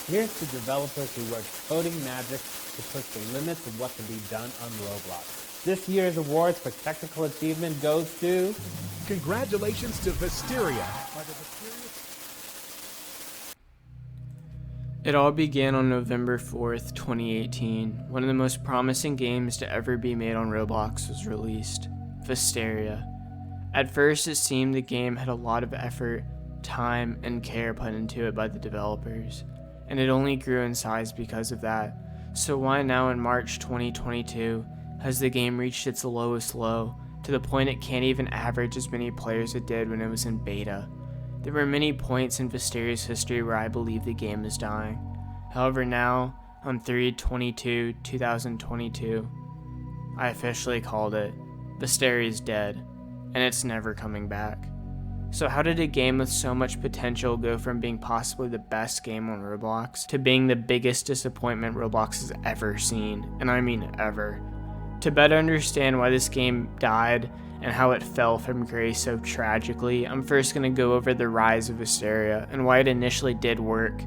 Here's to developers who work coding magic to push the limits of what can be done on Roblox. This year's awards for technical achievement goes to... Congratulations to Vesteria. It all began on November 4th, 2018, one of the most promising games to ever be made on Roblox was released, Vesteria. At first it seemed the game had a lot of effort, time, and care put into it by the developers, and it only grew in size because of that. So why now in March 2022 has the game reached its lowest low, to the point it can't even average as many players it did when it was in beta? There were many points in Vesteria's history where I believe the game is dying. However, now, on 3/22/2022, I officially called it. Vesteria is dead, and it's never coming back. So how did a game with so much potential go from being possibly the best game on Roblox to being the biggest disappointment Roblox has ever seen? And I mean ever. To better understand why this game died and how it fell from grace so tragically, I'm first going to go over the rise of Vesteria and why it initially did work.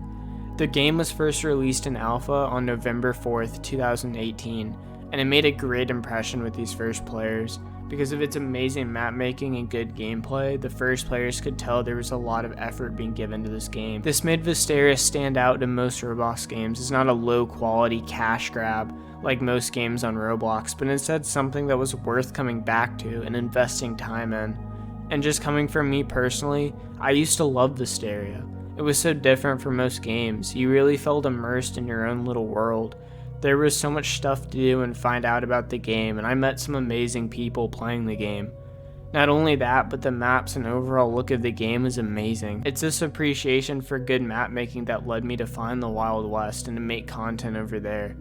The game was first released in alpha on November 4th, 2018, and it made a great impression with these first players. Because of its amazing map making and good gameplay, the first players could tell there was a lot of effort being given to this game. This made Vesteria stand out to most Roblox games. It's not a low quality cash grab like most games on Roblox, but instead something that was worth coming back to and investing time in. And just coming from me personally, I used to love Vesteria. It was so different from most games. You really felt immersed in your own little world. There was so much stuff to do and find out about the game, and I met some amazing people playing the game. Not only that, but the maps and overall look of the game is amazing. It's this appreciation for good map making that led me to find the Wild West and to make content over there.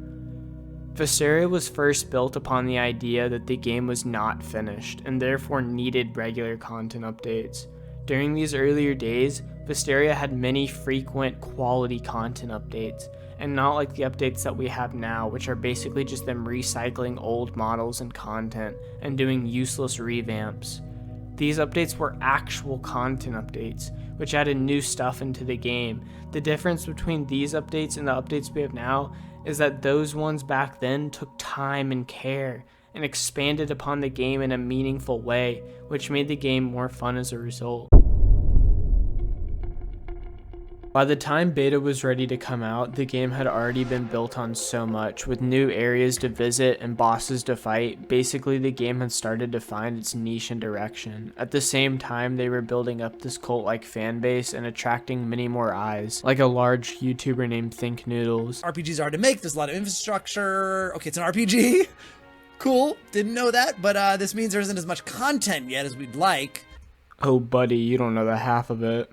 Vesteria was first built upon the idea that the game was not finished and therefore needed regular content updates. During these earlier days, Vesteria had many frequent quality content updates, and not like the updates that we have now, which are basically just them recycling old models and content and doing useless revamps. These updates were actual content updates, which added new stuff into the game. The difference between these updates and the updates we have now is that those ones back then took time and care and expanded upon the game in a meaningful way, which made the game more fun as a result. By the time beta was ready to come out, the game had already been built on so much, with new areas to visit and bosses to fight. Basically, the game had started to find its niche and direction. At the same time, they were building up this cult-like fan base and attracting many more eyes, like a large YouTuber named Think Noodles. RPGs are hard to make, there's a lot of infrastructure. Okay, it's an RPG. Cool, didn't know that, but this means there isn't as much content yet as we'd like. Oh buddy, you don't know the half of it.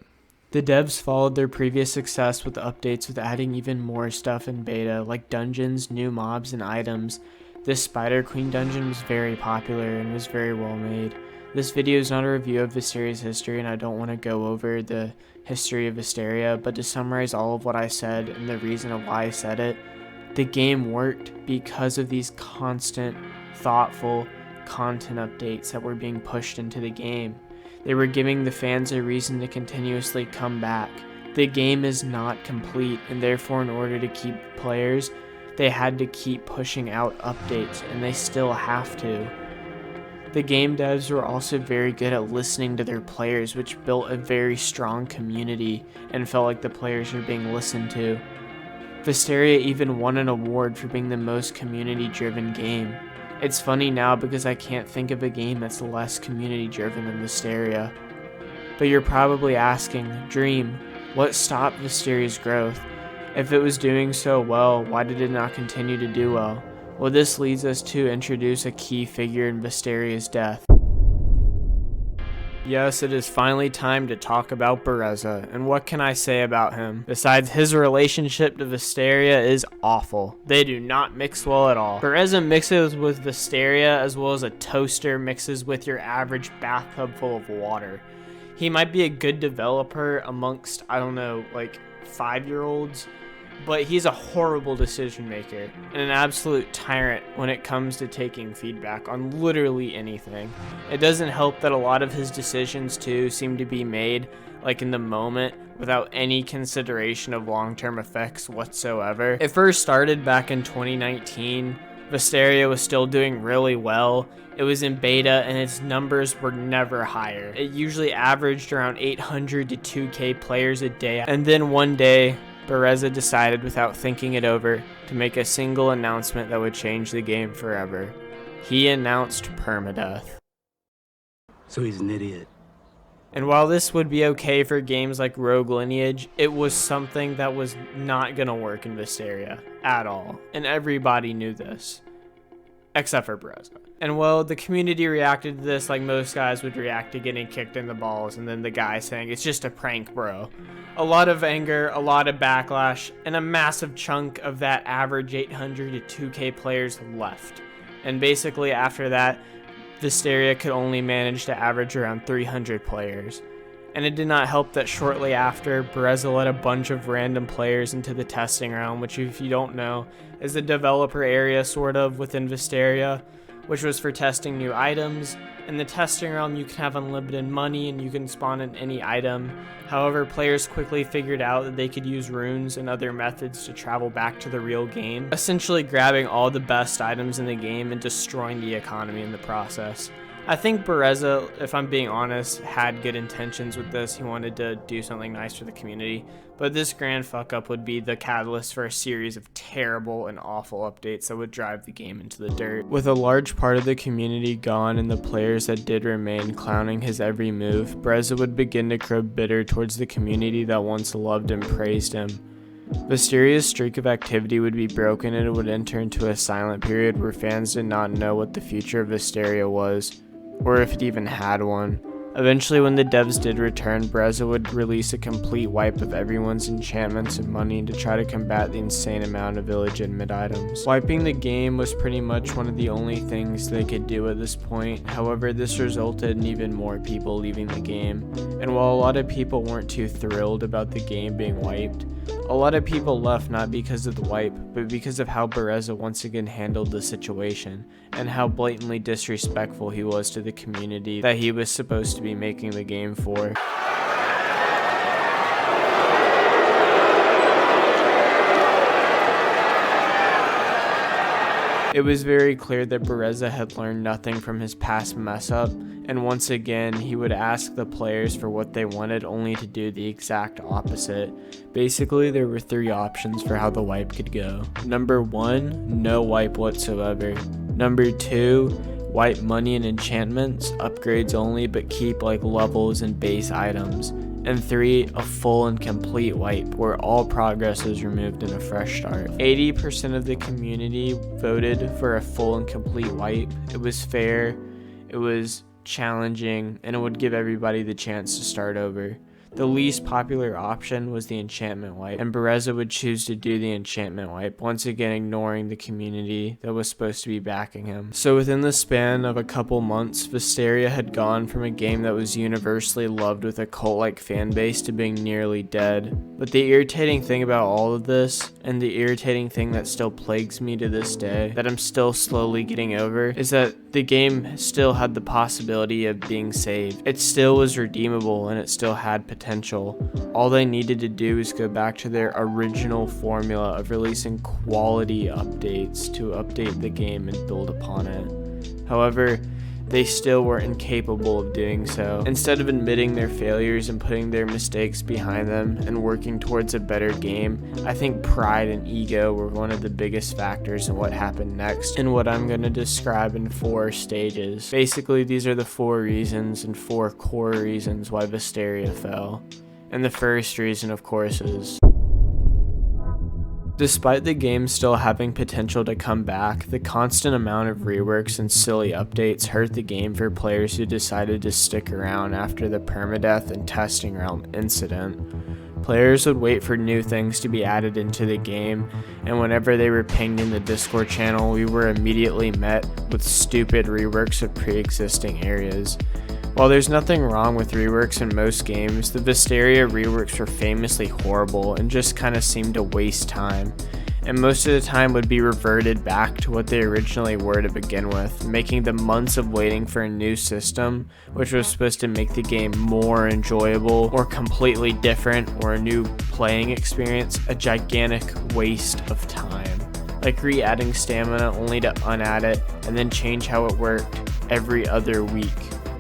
The devs followed their previous success with updates with adding even more stuff in beta, like dungeons, new mobs, and items. This Spider Queen dungeon was very popular and was very well made. This video is not a review of Vesteria's history, and I don't want to go over the history of Vesteria, but to summarize all of what I said and the reason of why I said it, the game worked because of these constant, thoughtful content updates that were being pushed into the game. They were giving the fans a reason to continuously come back. The game is not complete, and therefore in order to keep players, they had to keep pushing out updates, and they still have to. The game devs were also very good at listening to their players, which built a very strong community and felt like the players were being listened to. Vesteria even won an award for being the most community-driven game. It's funny now because I can't think of a game that's less community-driven than Vesteria. But you're probably asking, Dream, what stopped Vesteria's growth? If it was doing so well, why did it not continue to do well? Well, this leads us to introduce a key figure in Vesteria's death. Yes, it is finally time to talk about Bereza, and what can I say about him? Besides, his relationship to Vesteria is awful. They do not mix well at all. Bereza mixes with Vesteria as well as a toaster mixes with your average bathtub full of water. He might be a good developer amongst, I don't know, like 5-year-olds, but he's a horrible decision maker and an absolute tyrant when it comes to taking feedback on literally anything. It doesn't help that a lot of his decisions too seem to be made like in the moment without any consideration of long-term effects whatsoever. It first started back in 2019. Vesteria was still doing really well. It was in beta and its numbers were never higher. It usually averaged around 800 to 2K players a day. And then one day, Bereza decided without thinking it over to make a single announcement that would change the game forever. He announced permadeath. So he's an idiot. And while this would be okay for games like Rogue Lineage, it was something that was not gonna work in Vesteria at all. And everybody knew this. Except for Bereza. And well, the community reacted to this like most guys would react to getting kicked in the balls and then the guy saying, "It's just a prank, bro." A lot of anger, a lot of backlash, and a massive chunk of that average 800 to 2K players left. And basically after that, Vesteria could only manage to average around 300 players. And it did not help that shortly after, Bereza let a bunch of random players into the testing realm, which if you don't know, is the developer area sort of within Vesteria, which was for testing new items. In the testing realm, you can have unlimited money and you can spawn in any item. However, players quickly figured out that they could use runes and other methods to travel back to the real game, essentially grabbing all the best items in the game and destroying the economy in the process. I think Bereza, if I'm being honest, had good intentions with this. He wanted to do something nice for the community, but this grand fuck up would be the catalyst for a series of terrible and awful updates that would drive the game into the dirt. With a large part of the community gone and the players that did remain clowning his every move, Bereza would begin to grow bitter towards the community that once loved and praised him. Vesteria's streak of activity would be broken and it would enter into a silent period where fans did not know what the future of Vesteria was, or if it even had one. Eventually, when the devs did return, Bereza would release a complete wipe of everyone's enchantments and money to try to combat the insane amount of illegitimate items. Wiping the game was pretty much one of the only things they could do at this point. However, this resulted in even more people leaving the game. And while a lot of people weren't too thrilled about the game being wiped, a lot of people left not because of the wipe, but because of how Bereza once again handled the situation, and how blatantly disrespectful he was to the community that he was supposed to be making the game for. It was very clear that Bereza had learned nothing from his past mess up, and once again he would ask the players for what they wanted only to do the exact opposite. Basically, there were 3 options for how the wipe could go. Number 1, no wipe whatsoever. Number 2, wipe money and enchantments, upgrades only, but keep like levels and base items. And 3, a full and complete wipe, where all progress is removed and a fresh start. 80% of the community voted for a full and complete wipe. It was fair, it was challenging, and it would give everybody the chance to start over. The least popular option was the enchantment wipe, and Bereza would choose to do the enchantment wipe, once again ignoring the community that was supposed to be backing him. So within the span of a couple months, Vesteria had gone from a game that was universally loved with a cult-like fan base to being nearly dead. But the irritating thing about all of this, and the irritating thing that still plagues me to this day, that I'm still slowly getting over, is that the game still had the possibility of being saved. It still was redeemable and it still had potential. All they needed to do is go back to their original formula of releasing quality updates to update the game and build upon it. However, they still were incapable of doing so. Instead of admitting their failures and putting their mistakes behind them and working towards a better game, I think pride and ego were one of the biggest factors in what happened next, and what I'm going to describe in 4 stages. Basically, these are the 4 reasons and 4 core reasons why Vesteria fell. And the first reason, of course, is despite the game still having potential to come back, the constant amount of reworks and silly updates hurt the game for players who decided to stick around after the permadeath and testing realm incident. Players would wait for new things to be added into the game, and whenever they were pinged in the Discord channel, we were immediately met with stupid reworks of pre-existing areas. While there's nothing wrong with reworks in most games, the Vesteria reworks were famously horrible and just kind of seemed to waste time, and most of the time would be reverted back to what they originally were to begin with, making the months of waiting for a new system, which was supposed to make the game more enjoyable or completely different or a new playing experience, a gigantic waste of time. Like re-adding stamina only to unadd it and then change how it worked every other week.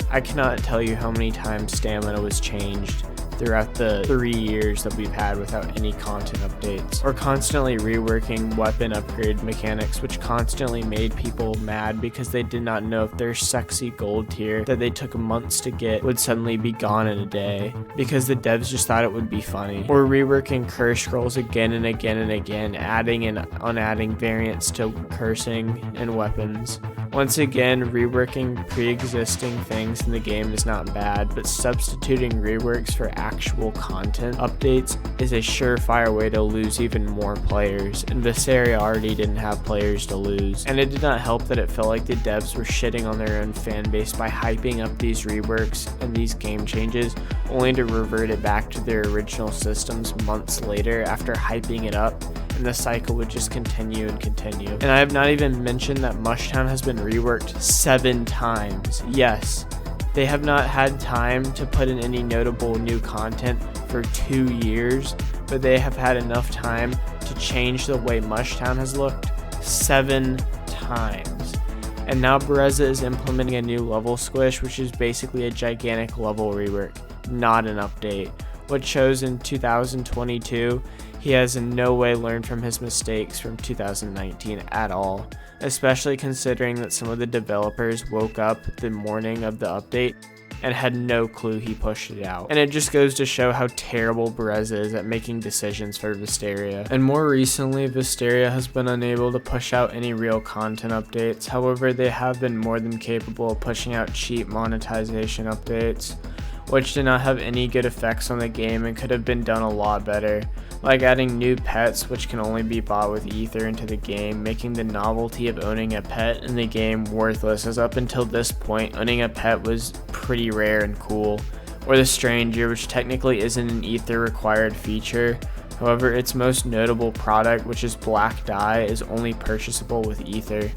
I cannot tell you how many times stamina was changed throughout the 3 years that we've had without any content updates, or constantly reworking weapon upgrade mechanics, which constantly made people mad because they did not know if their sexy gold tier that they took months to get would suddenly be gone in a day, because the devs just thought it would be funny. Or reworking curse scrolls again and again and again, adding and unadding variants to cursing and weapons. Once again, reworking pre-existing things in the game is not bad, but substituting reworks for actual content updates is a surefire way to lose even more players, and Vesteria already didn't have players to lose. And it did not help that it felt like the devs were shitting on their own fan base by hyping up these reworks and these game changes, only to revert it back to their original systems months later after hyping it up, and the cycle would just continue and continue. And I have not even mentioned that Mushtown has been reworked 7 times. Yes, they have not had time to put in any notable new content for 2 years, but they have had enough time to change the way Mushtown has looked 7 times. And now Bereza is implementing a new level squish, which is basically a gigantic level rework, not an update, which shows in 2022 he has in no way learned from his mistakes from 2019 at all, especially considering that some of the developers woke up the morning of the update and had no clue he pushed it out. And it just goes to show how terrible Bereza is at making decisions for Vesteria. And more recently, Vesteria has been unable to push out any real content updates. However, they have been more than capable of pushing out cheap monetization updates, which did not have any good effects on the game and could have been done a lot better, like adding new pets which can only be bought with ether into the game, making the novelty of owning a pet in the game worthless, as up until this point owning a pet was pretty rare and cool. Or the stranger, which technically isn't an ether required feature, however its most notable product, which is black dye, is only purchasable with ether.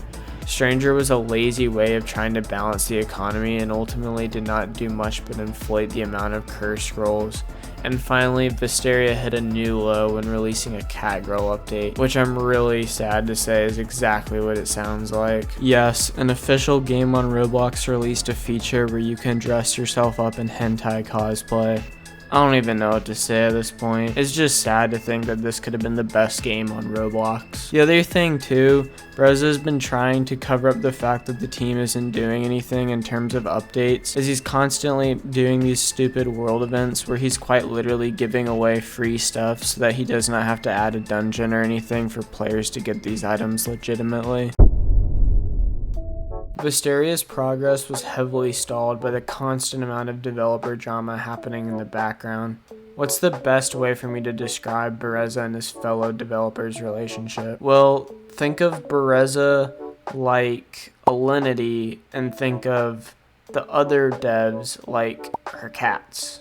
Stranger was a lazy way of trying to balance the economy and ultimately did not do much but inflate the amount of curse scrolls. And finally, Vesteria hit a new low when releasing a Catgirl update, which I'm really sad to say is exactly what it sounds like. Yes, an official game on Roblox released a feature where you can dress yourself up in hentai cosplay. I don't even know what to say at this point. It's just sad to think that this could have been the best game on Roblox. The other thing too, Bereza's been trying to cover up the fact that the team isn't doing anything in terms of updates, as he's constantly doing these stupid world events where he's quite literally giving away free stuff so that he does not have to add a dungeon or anything for players to get these items legitimately. Vesteria's progress was heavily stalled by the constant amount of developer drama happening in the background. What's the best way for me to describe Bereza and his fellow developers' relationship? Well, think of Bereza like Alinity and think of the other devs like her cats.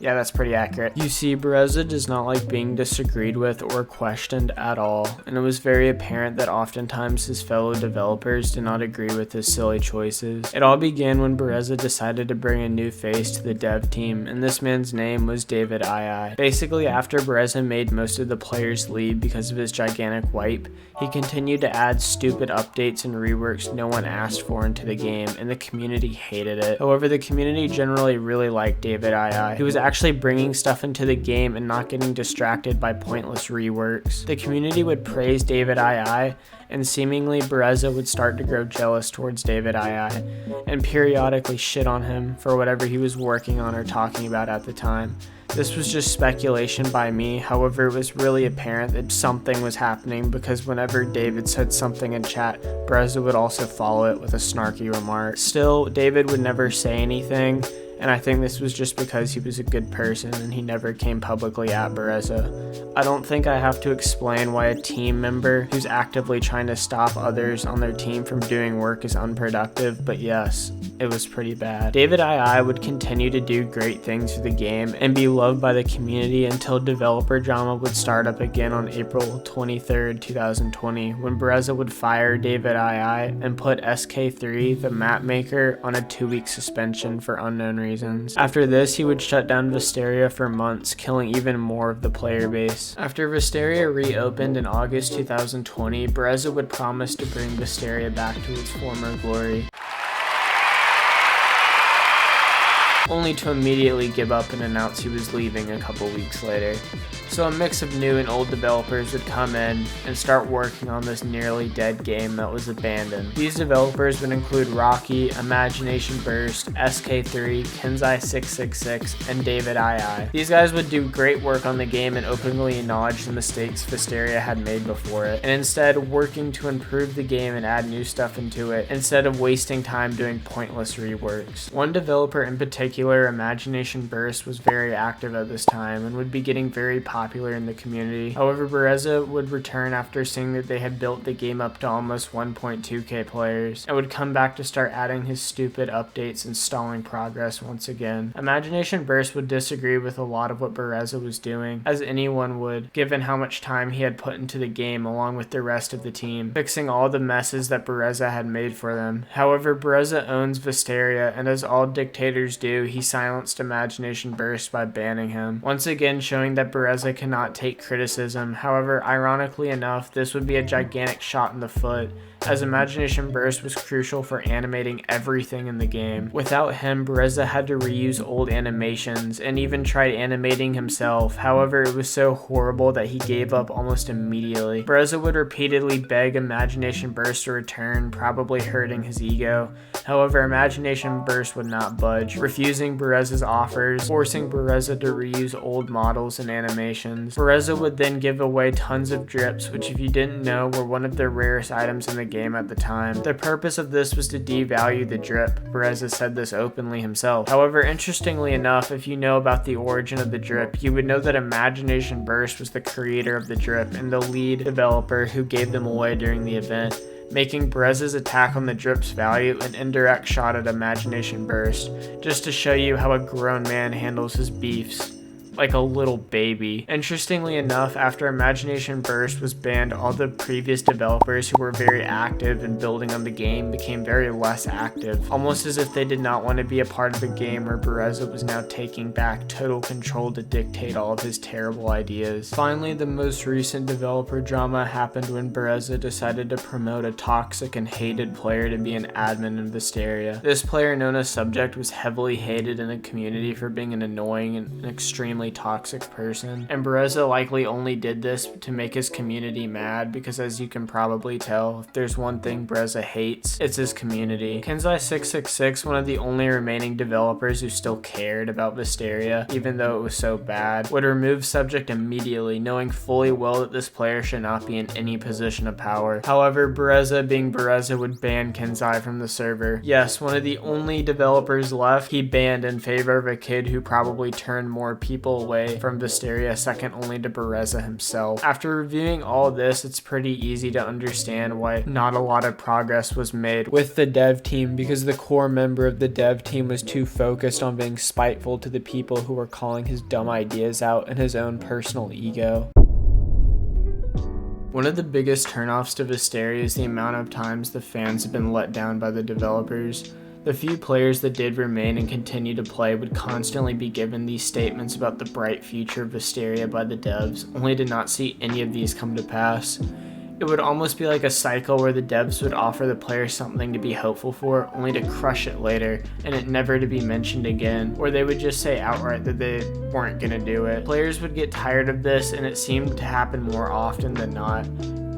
Yeah, that's pretty accurate. You see, Bereza does not like being disagreed with or questioned at all, and it was very apparent that oftentimes his fellow developers did not agree with his silly choices. It all began when Bereza decided to bring a new face to the dev team, and this man's name was David II. Basically, after Bereza made most of the players leave because of his gigantic wipe, he continued to add stupid updates and reworks no one asked for into the game, and the community hated it. However, the community generally really liked David II. He was actually bringing stuff into the game and not getting distracted by pointless reworks. The community would praise David II, and seemingly Bereza would start to grow jealous towards David II, and periodically shit on him for whatever he was working on or talking about at the time. This was just speculation by me, however it was really apparent that something was happening because whenever David said something in chat, Bereza would also follow it with a snarky remark. Still, David would never say anything, and I think this was just because he was a good person and he never came publicly at Bereza. I don't think I have to explain why a team member who's actively trying to stop others on their team from doing work is unproductive, but yes, it was pretty bad. David II would continue to do great things for the game and be loved by the community until developer drama would start up again on April 23rd, 2020, when Bereza would fire David II and put SK3, the map maker, on a 2-week suspension for unknown reasons. After this, he would shut down Vesteria for months, killing even more of the player base. After Vesteria reopened in August 2020, Bereza would promise to bring Vesteria back to its former glory, only to immediately give up and announce he was leaving a couple weeks later. So a mix of new and old developers would come in and start working on this nearly dead game that was abandoned. These developers would include Rocky, Imagination Burst, SK3, Kenzai666, and David II. These guys would do great work on the game and openly acknowledge the mistakes Vesteria had made before it, and instead working to improve the game and add new stuff into it, instead of wasting time doing pointless reworks. One developer in particular, Imagination Burst, was very active at this time and would be getting very popular in the community. However, Bereza would return after seeing that they had built the game up to almost 1.2k players, and would come back to start adding his stupid updates and stalling progress once again. Imagination Burst would disagree with a lot of what Bereza was doing, as anyone would, given how much time he had put into the game along with the rest of the team, fixing all the messes that Bereza had made for them. However, Bereza owns Vesteria, and as all dictators do, he silenced Imagination Burst by banning him, once again showing that Bereza cannot take criticism. However, ironically enough, this would be a gigantic shot in the foot, as Imagination Burst was crucial for animating everything in the game. Without him, Bereza had to reuse old animations and even tried animating himself. However, it was so horrible that he gave up almost immediately. Bereza would repeatedly beg Imagination Burst to return, probably hurting his ego. However, Imagination Burst would not budge, refusing Bereza's offers, forcing Bereza to reuse old models and animations. Bereza would then give away tons of drips, which if you didn't know were one of the rarest items in the game at the time. The purpose of this was to devalue the drip. Bereza said this openly himself. However, interestingly enough, if you know about the origin of the drip, you would know that Imagination Burst was the creator of the drip and the lead developer who gave them away during the event, making Bereza's attack on the drip's value an indirect shot at Imagination Burst, just to show you how a grown man handles his beefs. Like a little baby. Interestingly enough, after Imagination Burst was banned, all the previous developers who were very active in building on the game became very less active, almost as if they did not want to be a part of the game where Bereza was now taking back total control to dictate all of his terrible ideas. Finally, the most recent developer drama happened when Bereza decided to promote a toxic and hated player to be an admin in Vesteria. This player, known as Subject, was heavily hated in the community for being an annoying and extremely toxic person, and Bereza likely only did this to make his community mad, because as you can probably tell, if there's one thing Bereza hates, it's his community. Kenzai666, one of the only remaining developers who still cared about Vesteria, even though it was so bad, would remove Subject immediately, knowing fully well that this player should not be in any position of power. However, Bereza, being Bereza, would ban Kenzai from the server. Yes, one of the only developers left, he banned in favor of a kid who probably turned more people away from Vesteria, second only to Bereza himself. After reviewing all this, it's pretty easy to understand why not a lot of progress was made with the dev team, because the core member of the dev team was too focused on being spiteful to the people who were calling his dumb ideas out and his own personal ego. One of the biggest turnoffs to Vesteria is the amount of times the fans have been let down by the developers. The few players that did remain and continue to play would constantly be given these statements about the bright future of Vesteria by the devs, only to not see any of these come to pass. It would almost be like a cycle where the devs would offer the player something to be hopeful for, only to crush it later, and it never to be mentioned again, or they would just say outright that they weren't gonna do it. Players would get tired of this, and it seemed to happen more often than not.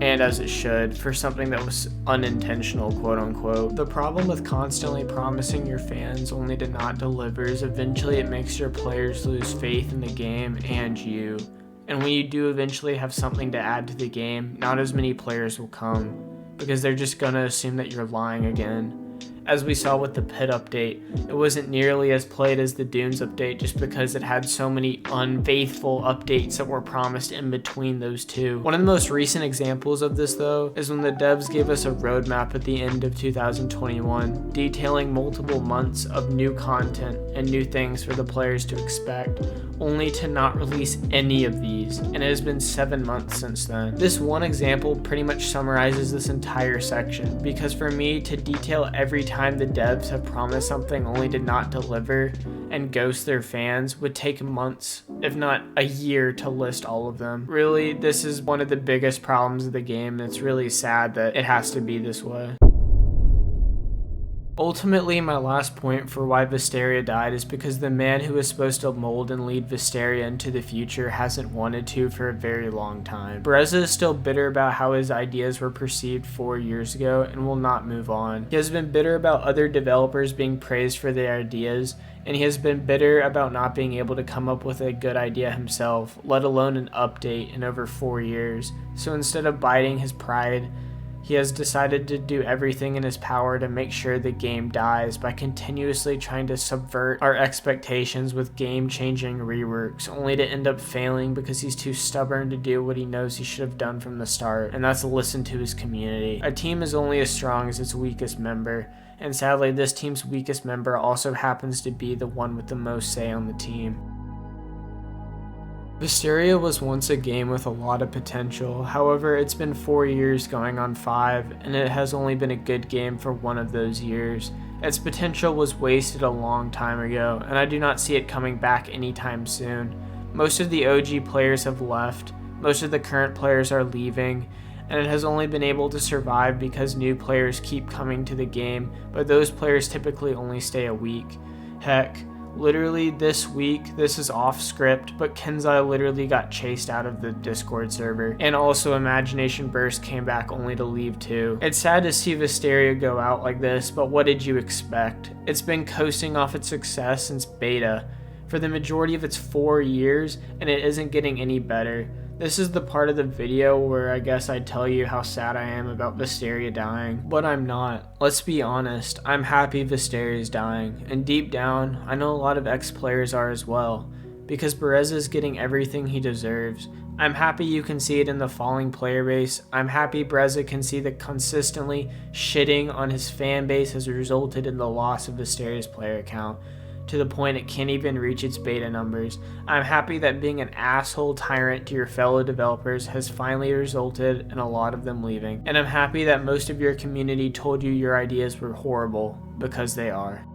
And as it should, for something that was unintentional, quote unquote. The problem with constantly promising your fans only to not deliver is eventually it makes your players lose faith in the game and you. And when you do eventually have something to add to the game, not as many players will come, because they're just gonna assume that you're lying again. As we saw with the Pit update, it wasn't nearly as played as the Dunes update just because it had so many unfaithful updates that were promised in between those two. One of the most recent examples of this though is when the devs gave us a roadmap at the end of 2021 detailing multiple months of new content and new things for the players to expect, only to not release any of these, and it has been 7 months since then. This one example pretty much summarizes this entire section, because for me to detail every time the devs have promised something only to not deliver and ghost their fans would take months, if not a year, to list all of them. Really, this is one of the biggest problems of the game, and it's really sad that it has to be this way. Ultimately, my last point for why Vesteria died is because the man who was supposed to mold and lead Vesteria into the future hasn't wanted to for a very long time. Bereza is still bitter about how his ideas were perceived 4 years ago and will not move on. He has been bitter about other developers being praised for their ideas, and he has been bitter about not being able to come up with a good idea himself, let alone an update, in over 4 years. So instead of biting his pride, he has decided to do everything in his power to make sure the game dies by continuously trying to subvert our expectations with game-changing reworks, only to end up failing because he's too stubborn to do what he knows he should have done from the start, and that's listen to his community. A team is only as strong as its weakest member, and sadly this team's weakest member also happens to be the one with the most say on the team. Vesteria was once a game with a lot of potential, however it's been 4 years going on 5, and it has only been a good game for 1 of those years. Its potential was wasted a long time ago, and I do not see it coming back anytime soon. Most of the OG players have left, most of the current players are leaving, and it has only been able to survive because new players keep coming to the game, but those players typically only stay a week. Heck, literally this week, this is off script, but Kenzai literally got chased out of the Discord server, and also Imagination Burst came back only to leave too. It's sad to see Vesteria go out like this, but what did you expect? It's been coasting off its success since beta for the majority of its 4 years, and it isn't getting any better. This is the part of the video where I guess I tell you how sad I am about Vesteria dying, but I'm not. Let's be honest, I'm happy Vesteria is dying, and deep down, I know a lot of ex-players are as well, because Bereza is getting everything he deserves. I'm happy you can see it in the falling player base. I'm happy Bereza can see that consistently shitting on his fan base has resulted in the loss of Vesteria's player account, to the point it can't even reach its beta numbers. I'm happy that being an asshole tyrant to your fellow developers has finally resulted in a lot of them leaving. And I'm happy that most of your community told you your ideas were horrible, because they are.